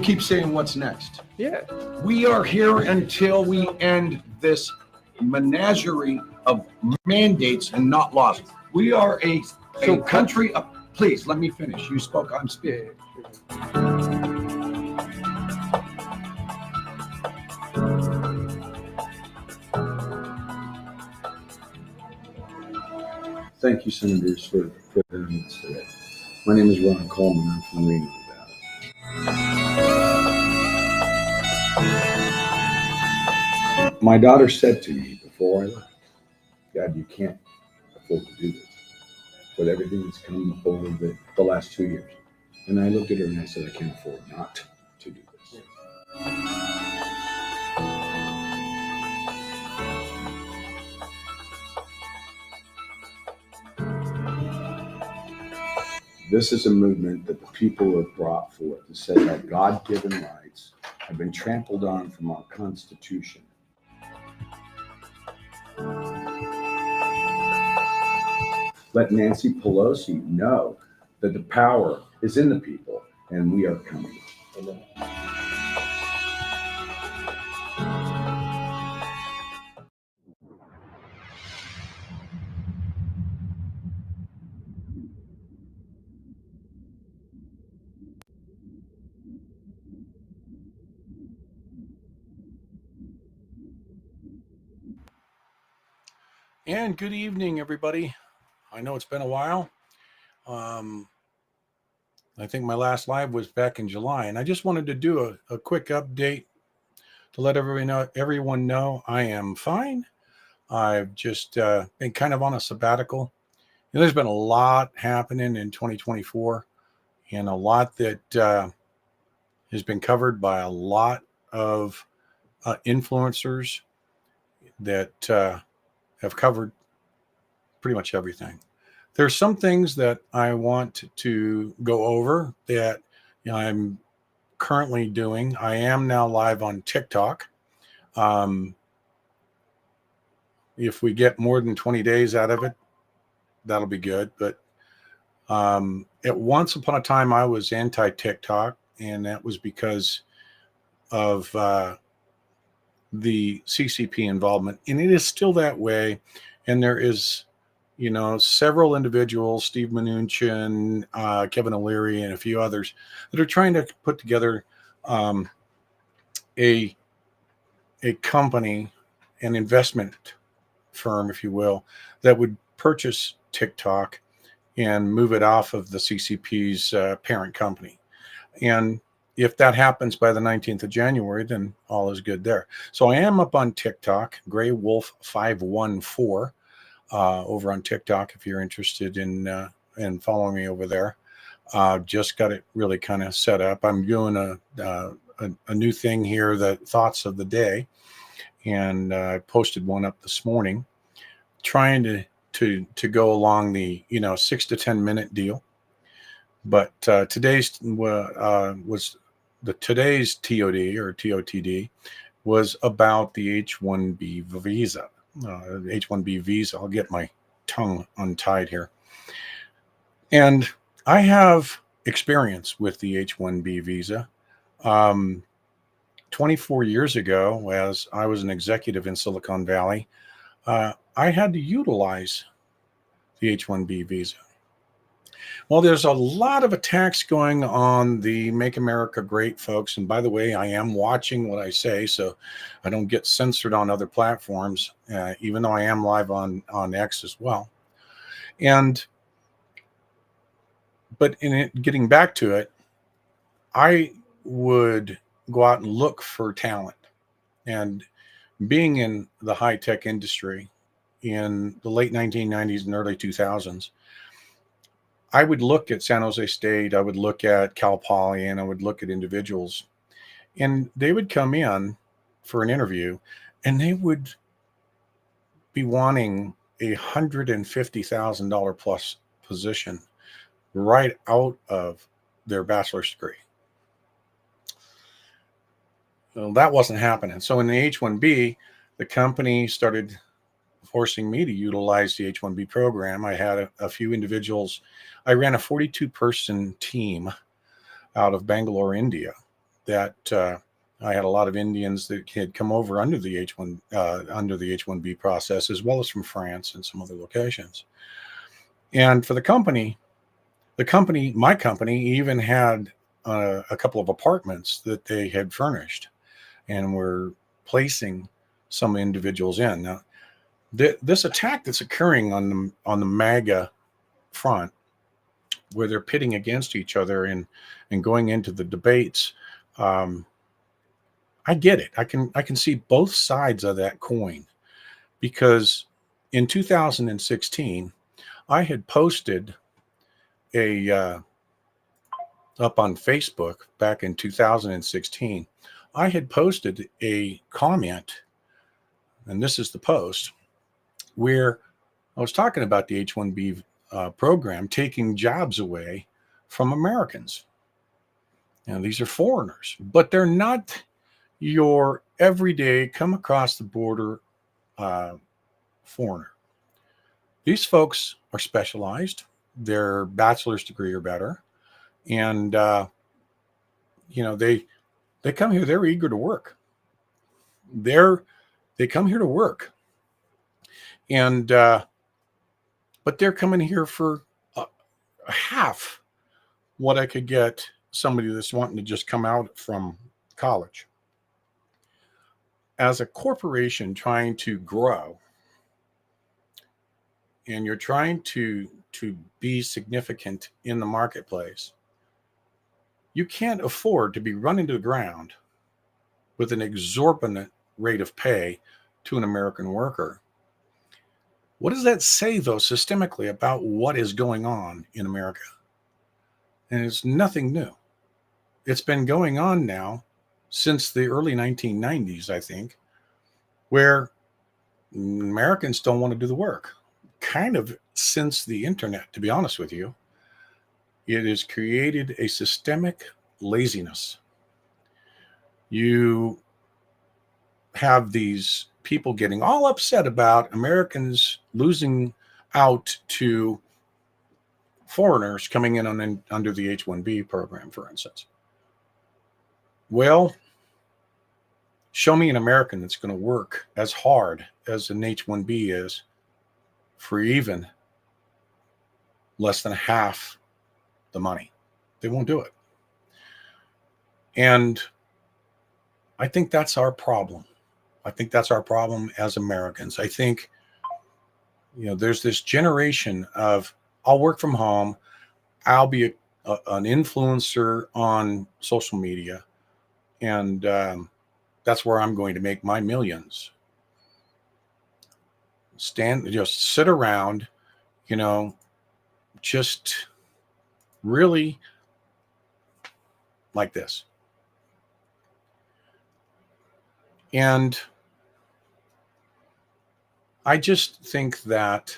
keep saying what's next. Yeah. We are here until we end this menagerie of mandates and not laws. We are a country of, please let me finish. You spoke, I'm speaking. Thank you, Senators, for preparedness today. My name is Ron Coleman. I'm from Reno, Nevada. My daughter said to me before I left, Dad, you can't afford to do this with everything that's come over the last 2 years. And I looked at her and I said, I can't afford not to do this. This is a movement that the people have brought forth to say that God-given rights have been trampled on from our Constitution. Let Nancy Pelosi know that the power is in the people and we are coming. Amen. And good evening, everybody. I know it's been a while. I think my last live was back in July, and I just wanted to do a quick update to let everyone know I am fine. I've just been kind of on a sabbatical. There's been a lot happening in 2024, and a lot that has been covered by a lot of influencers that have covered pretty much everything. There's some things that I want to go over that I'm currently doing. I am now live on TikTok. If we get more than 20 days out of it, that'll be good. But at once upon a time, I was anti-TikTok, and that was because of the CCP involvement. And it is still that way. And there is, several individuals, Steve Mnuchin, Kevin O'Leary, and a few others that are trying to put together a company, an investment firm, if you will, that would purchase TikTok and move it off of the CCP's parent company. And if that happens by the 19th of January, then all is good there. So I am up on TikTok, Gray Wolf 514, over on TikTok if you're interested in following me over there. Just got it really kind of set up. I'm doing a new thing here, the thoughts of the day, and I posted one up this morning, trying to go along the 6 to 10 minute deal. But today's TOD or TOTD was about the H-1B visa. H-1B visa. I'll get my tongue untied here. And I have experience with the H-1B visa. 24 years ago, as I was an executive in Silicon Valley, I had to utilize the H-1B visa. Well, there's a lot of attacks going on the Make America Great folks. And by the way, I am watching what I say, so I don't get censored on other platforms, even though I am live on X as well. But getting back to it, I would go out and look for talent. And being in the high-tech industry in the late 1990s and early 2000s, I would look at San Jose State, I would look at Cal Poly, and I would look at individuals, and they would come in for an interview, and they would be wanting $150,000 plus position right out of their bachelor's degree. Well, that wasn't happening. So in the H-1B, the company started forcing me to utilize the H-1B program. I had a few individuals. I ran a 42-person team out of Bangalore, India, that I had a lot of Indians that had come over under the H-1B process, as well as from France and some other locations. And for my company even had a couple of apartments that they had furnished and were placing some individuals in. Now, this attack that's occurring on the MAGA front, where they're pitting against each other and going into the debates, I get it. I can see both sides of that coin, because in 2016 I had posted a up on Facebook back in 2016. I had posted a comment, and this is the post, where I was talking about the H-1B program taking jobs away from Americans. Now, these are foreigners, but they're not your everyday come across the border foreigner. These folks are specialized. They're bachelor's degree or better, and they come here. They're eager to work. They come here to work, and but they're coming here for half what I could get somebody that's wanting to just come out from college. As a corporation trying to grow, and you're trying to be significant in the marketplace, you can't afford to be running to the ground with an exorbitant rate of pay to an American worker. What does that say, though, systemically about what is going on in America? And it's nothing new. It's been going on now since the early 1990s, I think, where Americans don't want to do the work. Kind of since the internet, to be honest with you. It has created a systemic laziness. You have these people getting all upset about Americans losing out to foreigners coming in under the H-1B program, for instance. Well, show me an American that's going to work as hard as an H-1B is for even less than half the money. They won't do it. And I think that's our problem. I think that's our problem as Americans. I think, there's this generation of, I'll work from home. I'll be an influencer on social media. And that's where I'm going to make my millions. Just sit around, just really like this. And I just think that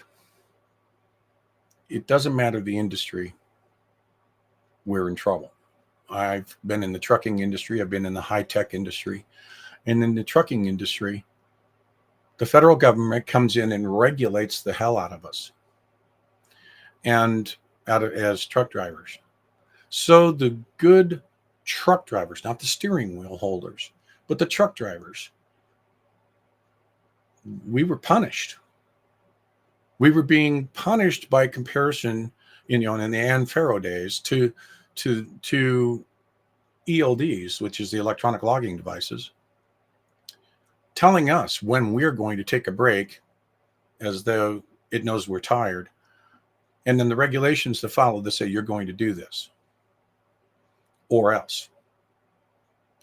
it doesn't matter the industry, we're in trouble. I've been in the trucking industry. I've been in the high-tech industry. And in the trucking industry, the federal government comes in and regulates the hell out of us and as truck drivers. So the good truck drivers, not the steering wheel holders, but the truck drivers, we were punished. We were being punished by comparison, in the Ann Farrow days to ELDs, which is the electronic logging devices, telling us when we're going to take a break as though it knows we're tired. And then the regulations that follow that say you're going to do this or else.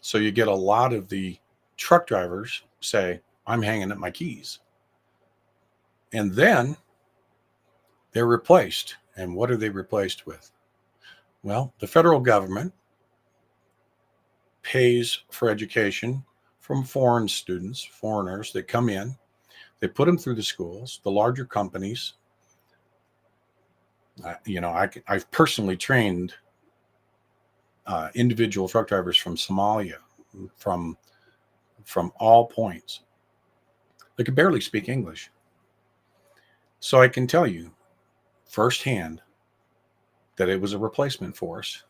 So you get a lot of the truck drivers say, I'm hanging up my keys. And then they're replaced. And what are they replaced with? Well, the federal government pays for education from foreigners that come in. They put them through the schools, the larger companies. I've personally trained individual truck drivers from Somalia, from all points. They could barely speak English. So I can tell you firsthand that it was a replacement force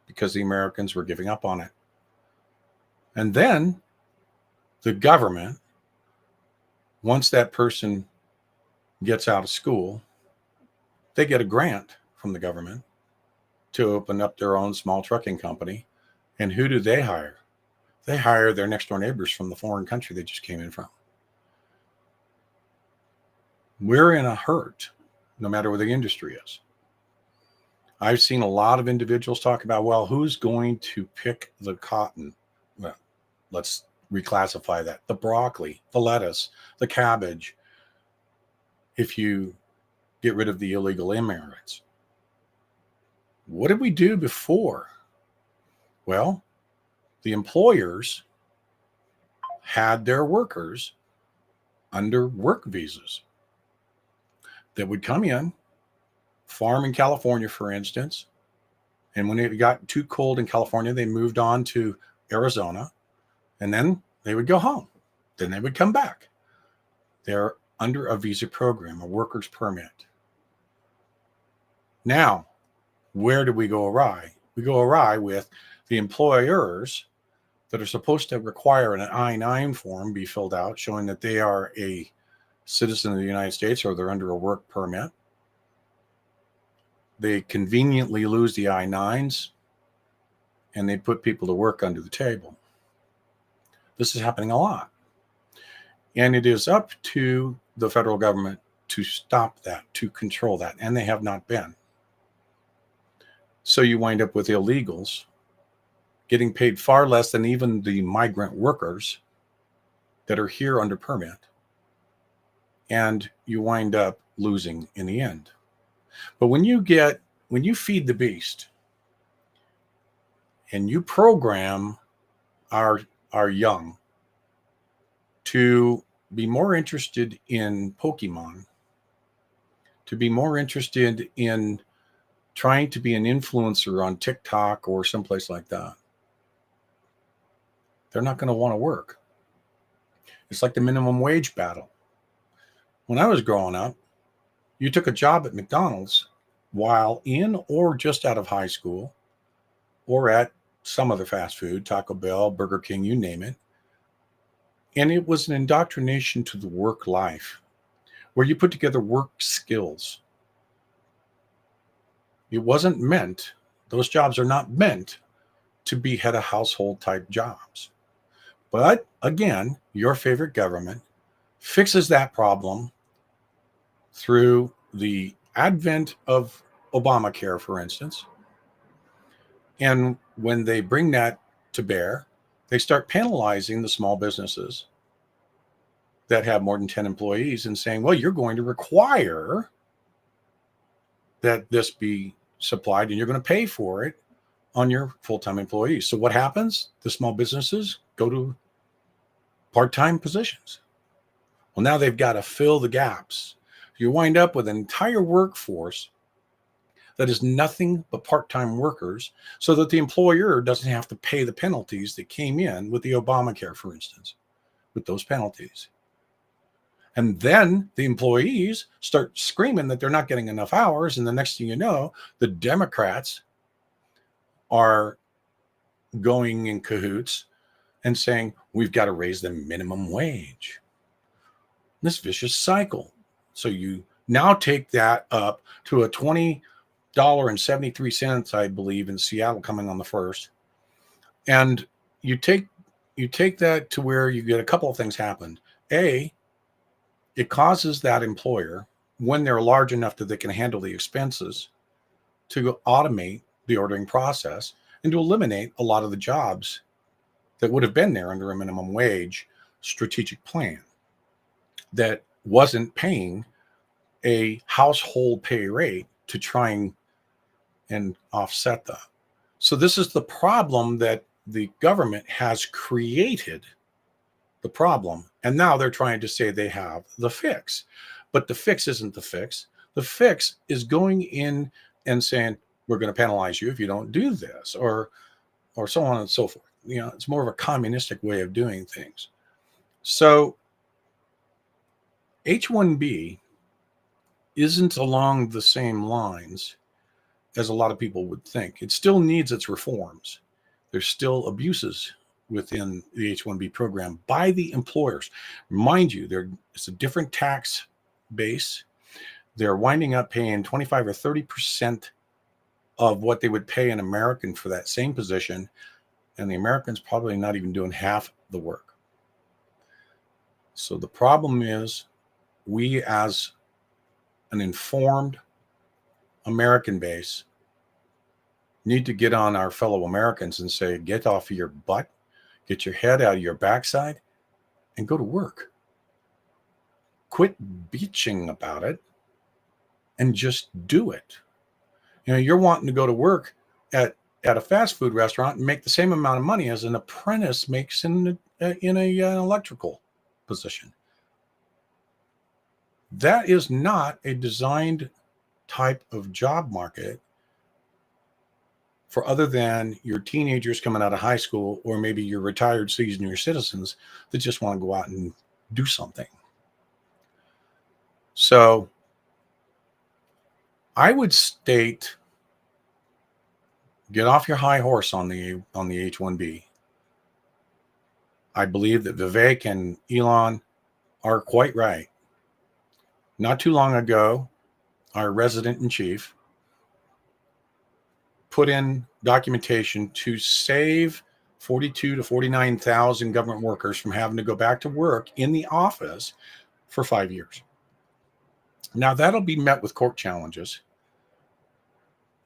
because the Americans were giving up on it. And then the government, once that person gets out of school, they get a grant from the government to open up their own small trucking company. And who do they hire? They hire their next door neighbors from the foreign country they just came in from. We're in a hurt, no matter what the industry is. I've seen a lot of individuals talk about, well, who's going to pick the cotton? Well, let's reclassify that. The broccoli, the lettuce, the cabbage, if you get rid of the illegal immigrants. What did we do before? Well, the employers had their workers under work visas that would come in, farm in California, for instance. And when it got too cold in California, they moved on to Arizona, and then they would go home. Then they would come back. They're under a visa program, a worker's permit. Now, where do we go awry? We go awry with the employers that are supposed to require an I-9 form be filled out showing that they are a citizen of the United States or they're under a work permit. They conveniently lose the I-9s and they put people to work under the table. This is happening a lot. And it is up to the federal government to stop that, to control that, and they have not been. So you wind up with illegals getting paid far less than even the migrant workers that are here under permit. And you wind up losing in the end. But when you feed the beast and you program our young to be more interested in Pokemon, to be more interested in trying to be an influencer on TikTok or someplace like that, they're not going to want to work. It's like the minimum wage battle. When I was growing up, you took a job at McDonald's while in or just out of high school or at some other fast food, Taco Bell, Burger King, you name it. And it was an indoctrination to the work life where you put together work skills. It wasn't meant, those jobs are not meant to be head of household type jobs. But again, your favorite government fixes that problem through the advent of Obamacare, for instance. And when they bring that to bear, they start penalizing the small businesses that have more than 10 employees and saying, well, you're going to require that this be supplied and you're going to pay for it on your full-time employees. So what happens? The small businesses go to part-time positions. Well, now they've got to fill the gaps. You wind up with an entire workforce that is nothing but part-time workers so that the employer doesn't have to pay the penalties that came in with the Obamacare, for instance, with those penalties. And then the employees start screaming that they're not getting enough hours. And the next thing you know, the Democrats are going in cahoots and saying, we've got to raise the minimum wage. This vicious cycle. So you now take that up to a $20.73, I believe, in Seattle coming on the 1st. And you take that to where you get a couple of things happen. A, it causes that employer, when they're large enough that they can handle the expenses, to automate the ordering process and to eliminate a lot of the jobs that would have been there under a minimum wage strategic plan that wasn't paying a household pay rate to try and offset that. So this is the problem that the government has created the problem. And now they're trying to say they have the fix. But the fix isn't the fix. The fix is going in and saying, we're going to penalize you if you don't do this, or so on and so forth. You know, it's more of a communistic way of doing things. So H-1B isn't along the same lines as a lot of people would think. It still needs its reforms. There's still abuses within the H-1B program by the employers. Mind you, it's a different tax base. They're winding up paying 25 or 30% of what they would pay an American for that same position, and the American's probably not even doing half the work. So the problem is, we as an informed American base need to get on our fellow Americans and say, get off of your butt, get your head out of your backside, and go to work. Quit bitching about it and just do it. You're wanting to go to work at a fast food restaurant and make the same amount of money as an apprentice makes in an electrical position. That is not a designed type of job market for other than your teenagers coming out of high school, or maybe your retired senior citizens that just want to go out and do something. So I would state, get off your high horse on the H-1B. I believe that Vivek and Elon are quite right. Not too long ago, our resident in chief put in documentation to save 42 to 49,000 government workers from having to go back to work in the office for 5 years. Now, that'll be met with court challenges.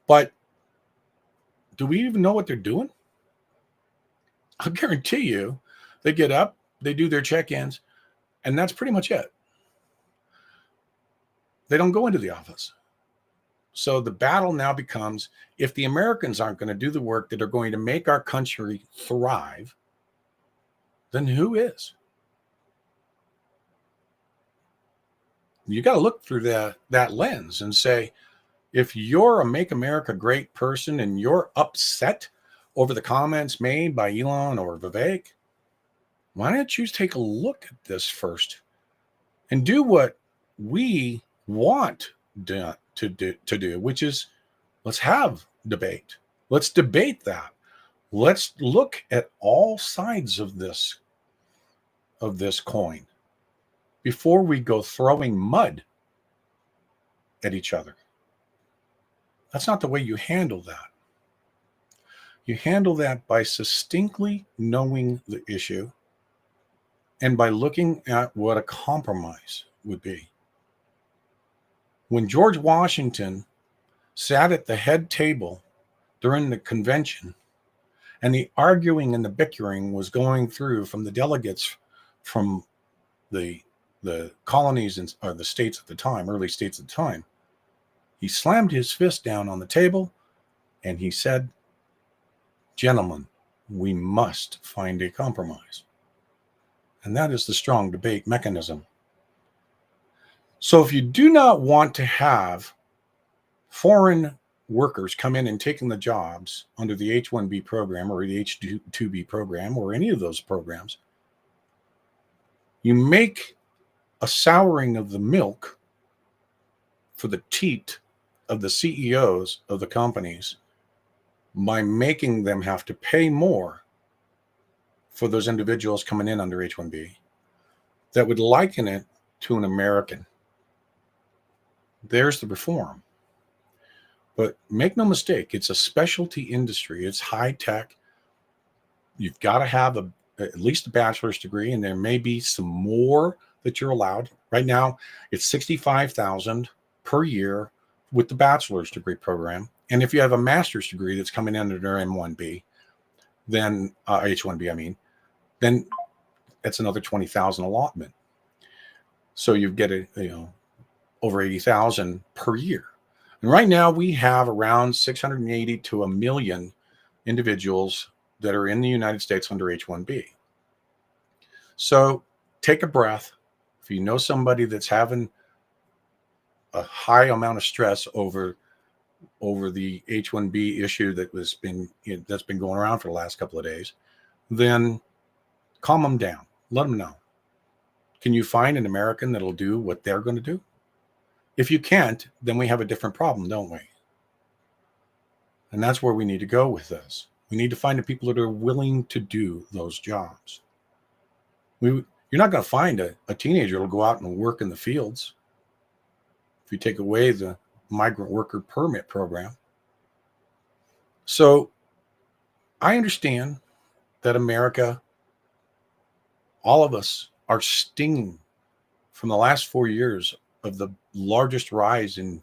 But do we even know what they're doing? I'll guarantee you, they get up, they do their check-ins, and that's pretty much it. They don't go into the office. So the battle now becomes, if the Americans aren't going to do the work that are going to make our country thrive, then who is? You got to look through that lens and say, if you're a Make America Great person and you're upset over the comments made by Elon or Vivek, why don't you take a look at this first and do what we want to do, which is, let's have debate. Let's debate that. Let's look at all sides of this coin before we go throwing mud at each other. That's not the way you handle that. You handle that by succinctly knowing the issue and by looking at what a compromise would be. When George Washington sat at the head table during the convention and the arguing and the bickering was going through from the delegates from the colonies or the states at the time, early states at the time, he slammed his fist down on the table and he said, "Gentlemen, we must find a compromise." And that is the strong debate mechanism. So if you do not want to have foreign workers come in and taking the jobs under the H-1B program or the H-2B program or any of those programs, you make a souring of the milk for the teat of the CEOs of the companies by making them have to pay more for those individuals coming in under H-1B that would liken it to an American. There's the reform. But make no mistake, it's a specialty industry. It's high tech. You've got to have at least a bachelor's degree, and there may be some more that you're allowed. Right now, it's $65,000 per year with the bachelor's degree program. And if you have a master's degree that's coming in under M1B, then H-1B, I mean, then that's another $20,000 allotment. So you get over $80,000 per year. And right now we have around 680 to 1 million individuals that are in the United States under H-1B. So take a breath. If you know somebody that's having a high amount of stress over the H-1B issue that's been going around for the last couple of days, then calm them down. Let them know. Can you find an American that'll do what they're going to do? If you can't, then we have a different problem, don't we? And that's where we need to go with this. We need to find the people that are willing to do those jobs. You're not going to find a teenager who will go out and work in the fields if you take away the migrant worker permit program. So I understand that America, all of us, are stinging from the last 4 years of the largest rise in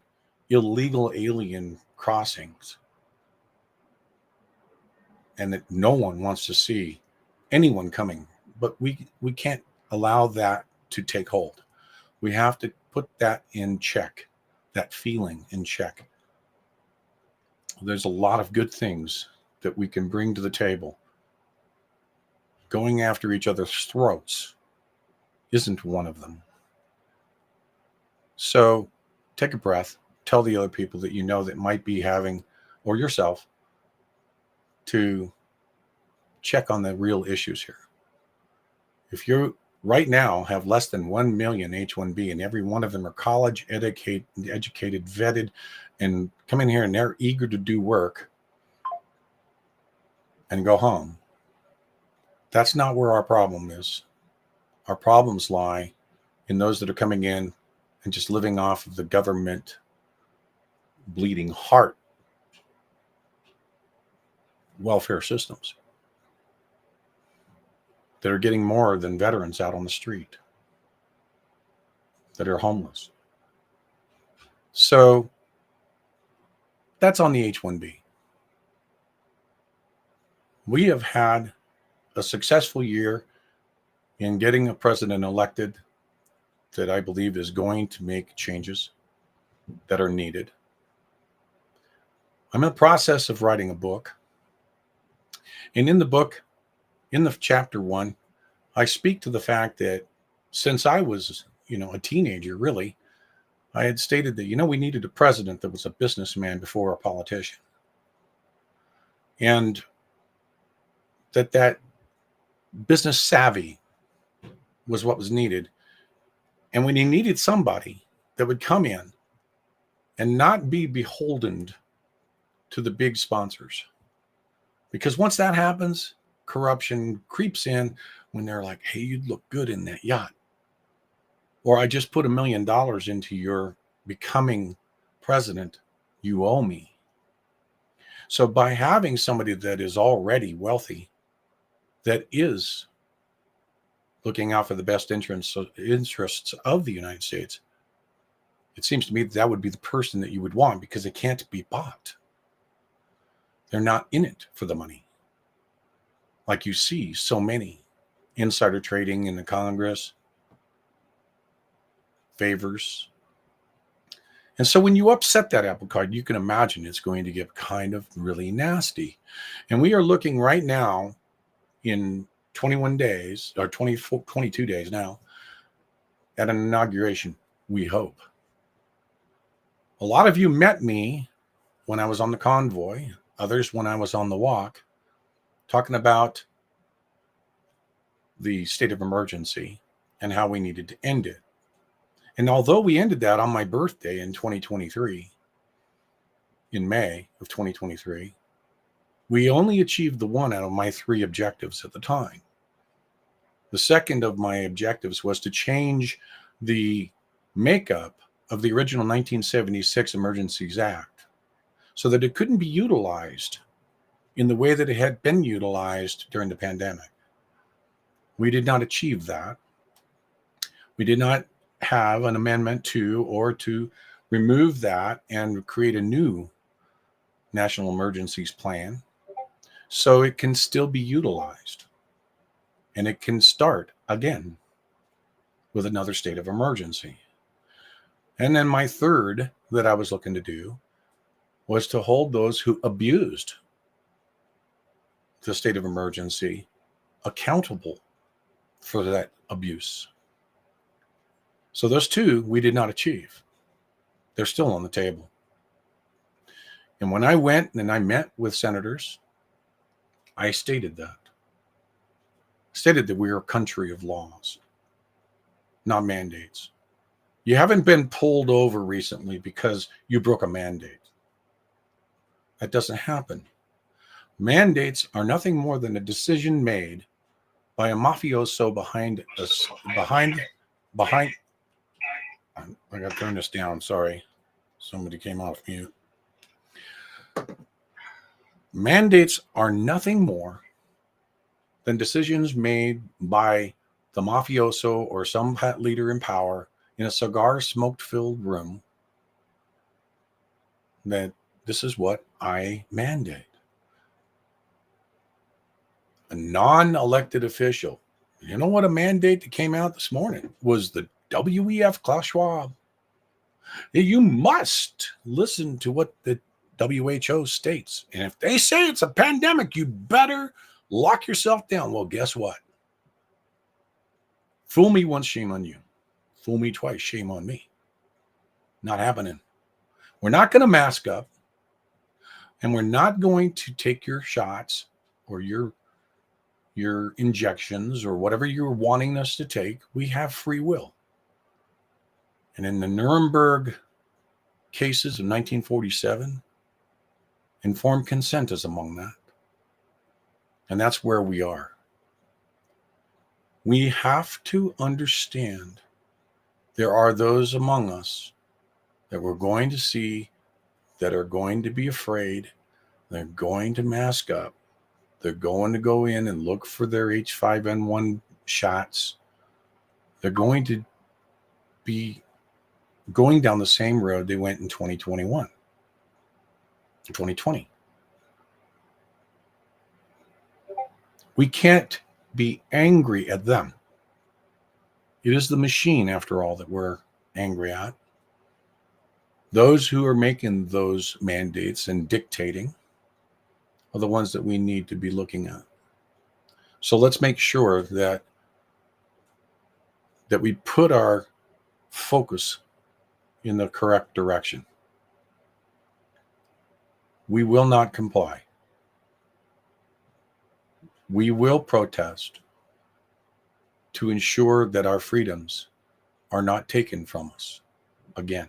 illegal alien crossings, and that no one wants to see anyone coming. But we can't allow that to take hold. We have to put that in check, that feeling in check. There's a lot of good things that we can bring to the table. Going after each other's throats isn't one of them. So take a breath, tell the other people that you know that might be having, or yourself, to check on the real issues here. If you right now have less than 1 million H-1B and every one of them are college educated, vetted, and come in here and they're eager to do work and go home, that's not where our problem is. Our problems lie in those that are coming in and just living off of the government bleeding heart welfare systems that are getting more than veterans out on the street that are homeless. So that's on the H-1B. We have had a successful year in getting a president elected that I believe is going to make changes that are needed. I'm in the process of writing a book. And in the book, in the chapter 1, I speak to the fact that since I was, a teenager, really, I had stated that, we needed a president that was a businessman before a politician. And that business savvy was what was needed. And when you needed somebody that would come in and not be beholden to the big sponsors. Because once that happens, corruption creeps in when they're like, hey, you'd look good in that yacht. Or I just put $1 million into your becoming president. You owe me. So by having somebody that is already wealthy, that is looking out for the best interests of the United States, it seems to me that would be the person that you would want, because they can't be bought. They're not in it for the money. Like you see so many insider trading in the Congress, favors. And so when you upset that apple cart, you can imagine it's going to get kind of really nasty. And we are looking right now in 21 days or 22 days now at an inauguration, we hope. A lot of you met me when I was on the convoy, others when I was on the walk, talking about the state of emergency and how we needed to end it. And although we ended that on my birthday in 2023, in May of 2023, we only achieved the one out of my 3 objectives at the time. The second of my objectives was to change the makeup of the original 1976 Emergencies Act so that it couldn't be utilized in the way that it had been utilized during the pandemic. We did not achieve that. We did not have an amendment to remove that and create a new national emergencies plan so it can still be utilized and it can start again with another state of emergency. And then my third that I was looking to do was to hold those who abused the state of emergency accountable for that abuse. So those 2 we did not achieve. They're still on the table. And when I went and I met with senators, I stated that. Stated that we are a country of laws, not mandates. You haven't been pulled over recently because you broke a mandate. That doesn't happen. Mandates are nothing more than a decision made by a mafioso behind. I got to turn this down. Sorry, somebody came off mute. Mandates are nothing more than decisions made by the mafioso or some leader in power in a cigar smoke filled room that this is what I mandate. A non-elected official. You know what a mandate that came out this morning was? The WEF Klaus Schwab. You must listen to what the WHO states. And if they say it's a pandemic, you better lock yourself down. Well, guess what? Fool me once, shame on you. Fool me twice, shame on me. Not happening. We're not going to mask up, and we're not going to take your shots or your injections or whatever you're wanting us to take. We have free will. And in the Nuremberg cases of 1947, informed consent is among that. And that's where we are. We have to understand there are those among us that we're going to see that are going to be afraid. They're going to mask up. They're going to go in and look for their H5N1 shots. They're going to be going down the same road they went in 2021, 2020. We can't be angry at them. It is the machine, after all, that we're angry at. Those who are making those mandates and dictating are the ones that we need to be looking at. So let's make sure that we put our focus in the correct direction. We will not comply. We will protest to ensure that our freedoms are not taken from us again.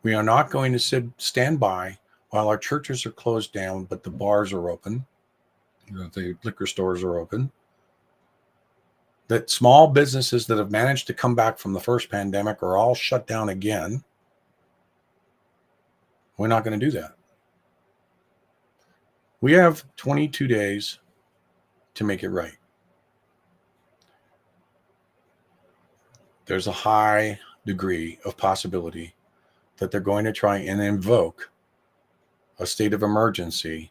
We are not going to stand by while our churches are closed down, but the bars are open, the liquor stores are open, that small businesses that have managed to come back from the first pandemic are all shut down again. We're not going to do that. We have 22 days to make it right. There's a high degree of possibility that they're going to try and invoke a state of emergency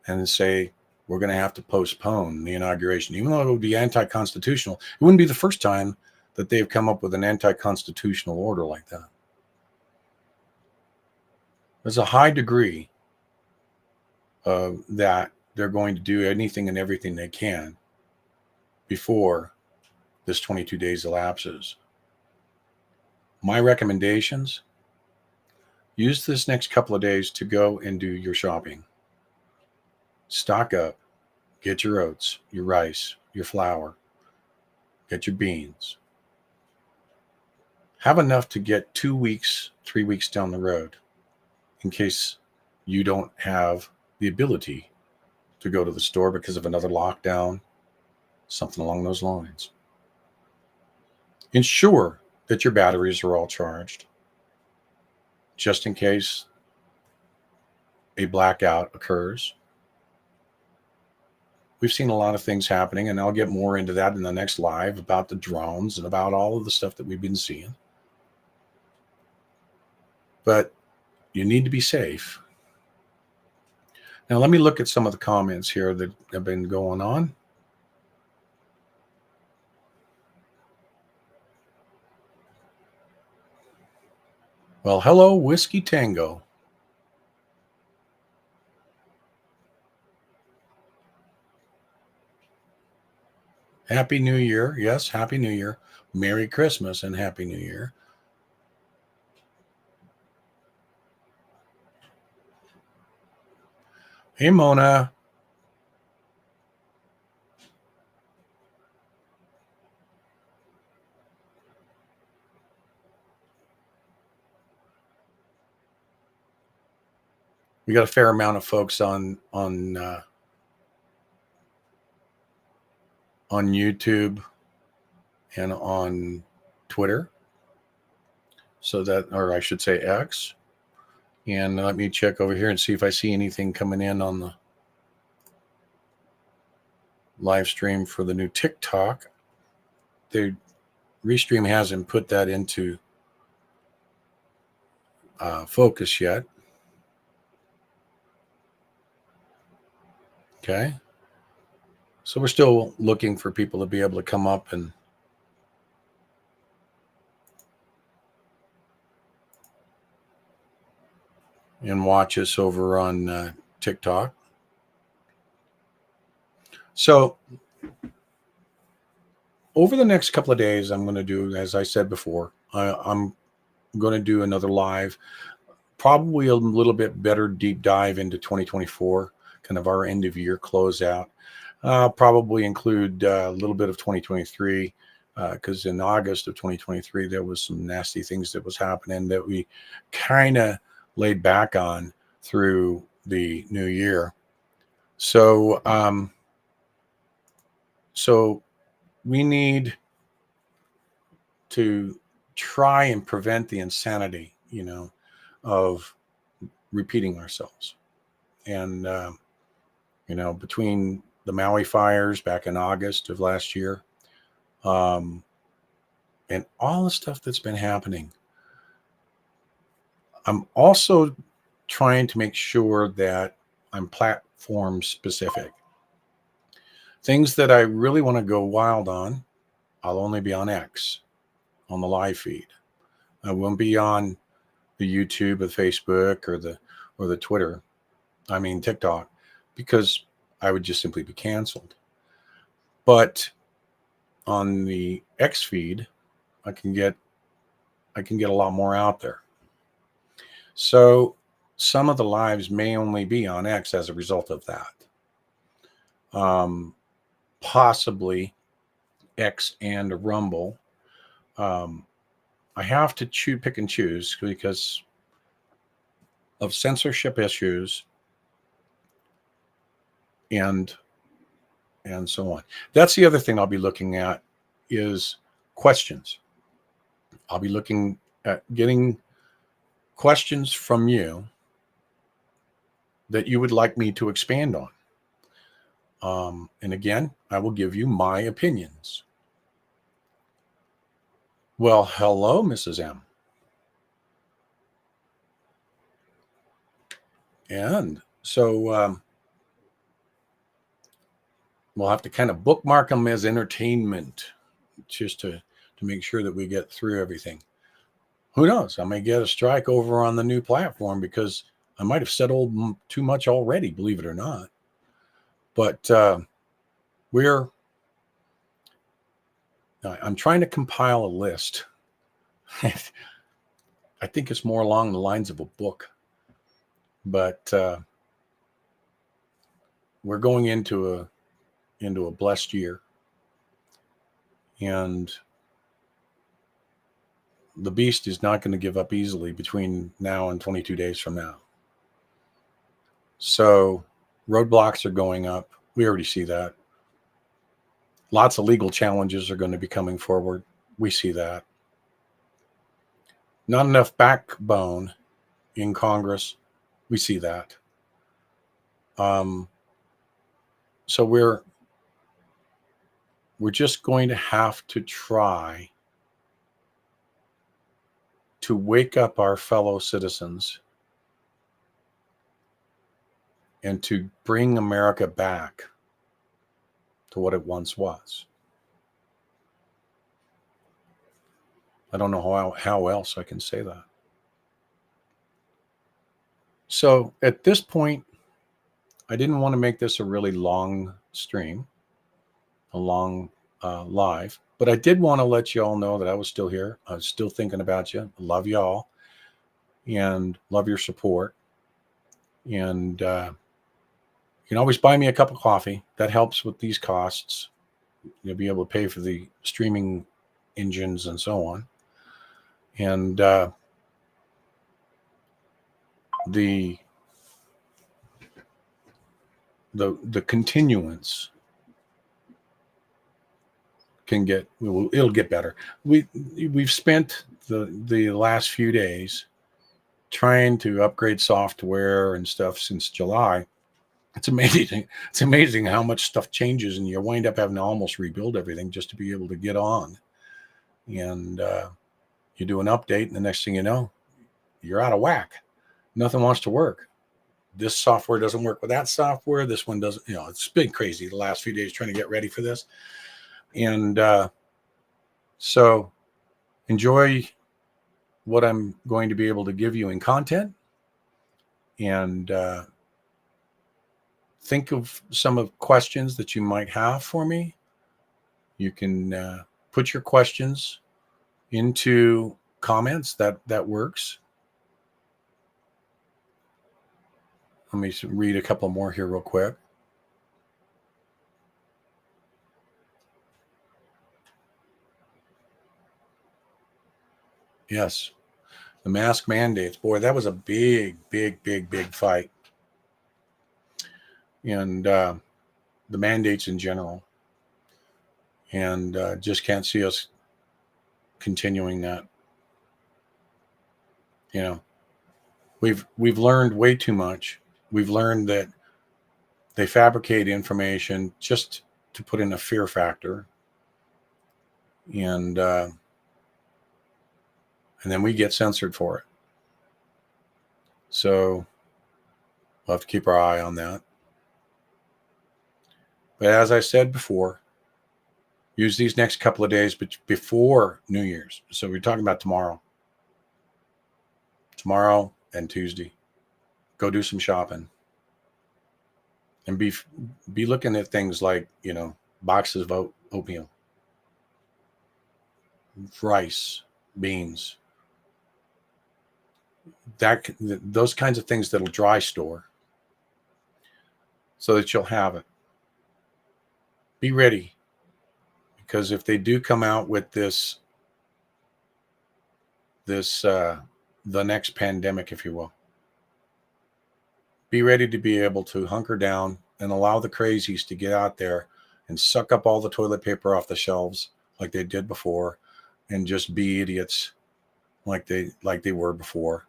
and say, we're going to have to postpone the inauguration. Even though it would be anti-constitutional, it wouldn't be the first time that they've come up with an anti-constitutional order like that. There's a high degree that they're going to do anything and everything they can before this 22 days elapses. My recommendations: use this next couple of days to go and do your shopping. Stock up. Get your oats, your rice, your flour. Get your beans. Have enough to get 2 weeks, 3 weeks down the road in case you don't have the ability to go to the store because of another lockdown, something along those lines. Ensure that your batteries are all charged, just in case a blackout occurs. We've seen a lot of things happening, and I'll get more into that in the next live about the drones and about all of the stuff that we've been seeing. But you need to be safe. Now, let me look at some of the comments here that have been going on. Well, hello, Whiskey Tango. Happy New Year. Yes, Happy New Year. Merry Christmas and Happy New Year. Hey, Mona. We got a fair amount of folks on YouTube and on Twitter, so that, or I should say X. And let me check over here and see if I see anything coming in on the live stream for the new TikTok. The Restream hasn't put that into focus yet. Okay. So we're still looking for people to be able to come up and watch us over on TikTok. So over the next couple of days, I'm going to do, as I said before, I'm going to do another live, probably a little bit better deep dive into 2024, kind of our end of year closeout. Probably include a little bit of 2023, because in August of 2023, there was some nasty things that was happening that we kind of laid back on through the new year. So, so we need to try and prevent the insanity, of repeating ourselves. And, between the Maui fires back in August of last year, and all the stuff that's been happening, I'm also trying to make sure that I'm platform specific. Things that I really want to go wild on, I'll only be on X, on the live feed. I won't be on the YouTube or the Facebook or the Twitter, TikTok, because I would just simply be canceled. But on the X feed, I can get a lot more out there. So some of the lives may only be on X as a result of that. Possibly X and Rumble. I have to pick and choose because of censorship issues and so on. That's the other thing I'll be looking at is questions. I'll be looking at getting questions from you that you would like me to expand on. And again, I will give you my opinions. Well, hello, Mrs. M. And so we'll have to kind of bookmark them as entertainment just to make sure that we get through everything. Who knows? I may get a strike over on the new platform because I might have said too much already, believe it or not. But I'm trying to compile a list. I think it's more along the lines of a book. But we're going into a blessed year. And the beast is not going to give up easily between now and 22 days from now. So roadblocks are going up. We already see that. Lots of legal challenges are going to be coming forward. We see that. Not enough backbone in Congress. We see that. So we're just going to have to try to wake up our fellow citizens and to bring America back to what it once was. I don't know how else I can say that. So at this point, I didn't want to make this a really long stream, a long live, but I did want to let you all know that I was still here. I was still thinking about you. I love you all and love your support. And you can always buy me a cup of coffee. That helps with these costs. You'll be able to pay for the streaming engines and so on. And the the continuance it'll get better. We've spent the last few days trying to upgrade software and stuff since July. It's amazing. It's amazing how much stuff changes, and you wind up having to almost rebuild everything just to be able to get on. And you do an update, and the next thing you know, you're out of whack. Nothing wants to work. This software doesn't work with that software. This one doesn't. It's been crazy the last few days trying to get ready for this. And so enjoy what I'm going to be able to give you in content, and think of some of questions that you might have for me. You can put your questions into comments. That works. Let me read a couple more here real quick. Yes, the mask mandates. Boy, that was a big fight. And the mandates in general. And just can't see us continuing that. We've learned way too much. We've learned that they fabricate information just to put in a fear factor. And then we get censored for it. So we'll have to keep our eye on that. But as I said before, use these next couple of days before New Year's. So we're talking about tomorrow and Tuesday. Go do some shopping. And be looking at things like, boxes of oatmeal, rice, beans, those kinds of things that'll dry store so that you'll have it. Be ready, because if they do come out with this the next pandemic, if you will, be ready to be able to hunker down and allow the crazies to get out there and suck up all the toilet paper off the shelves like they did before, and just be idiots like they were before.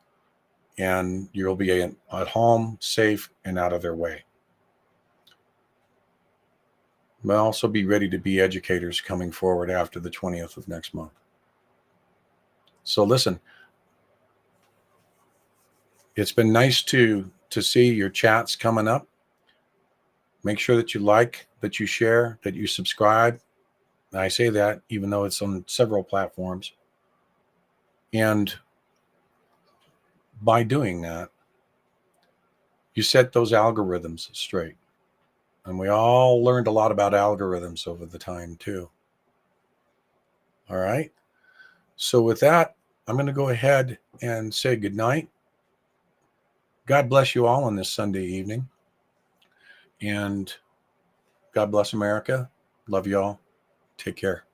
And you'll be at home, safe, and out of their way. But also be ready to be educators coming forward after the 20th of next month. So listen, it's been nice to see your chats coming up. Make sure that you like, that you share, that you subscribe. And I say that even though it's on several platforms. And by doing that, you set those algorithms straight. And we all learned a lot about algorithms over the time too. All right. So with that, I'm going to go ahead and say goodnight. God bless you all on this Sunday evening. And God bless America. Love you all. Take care.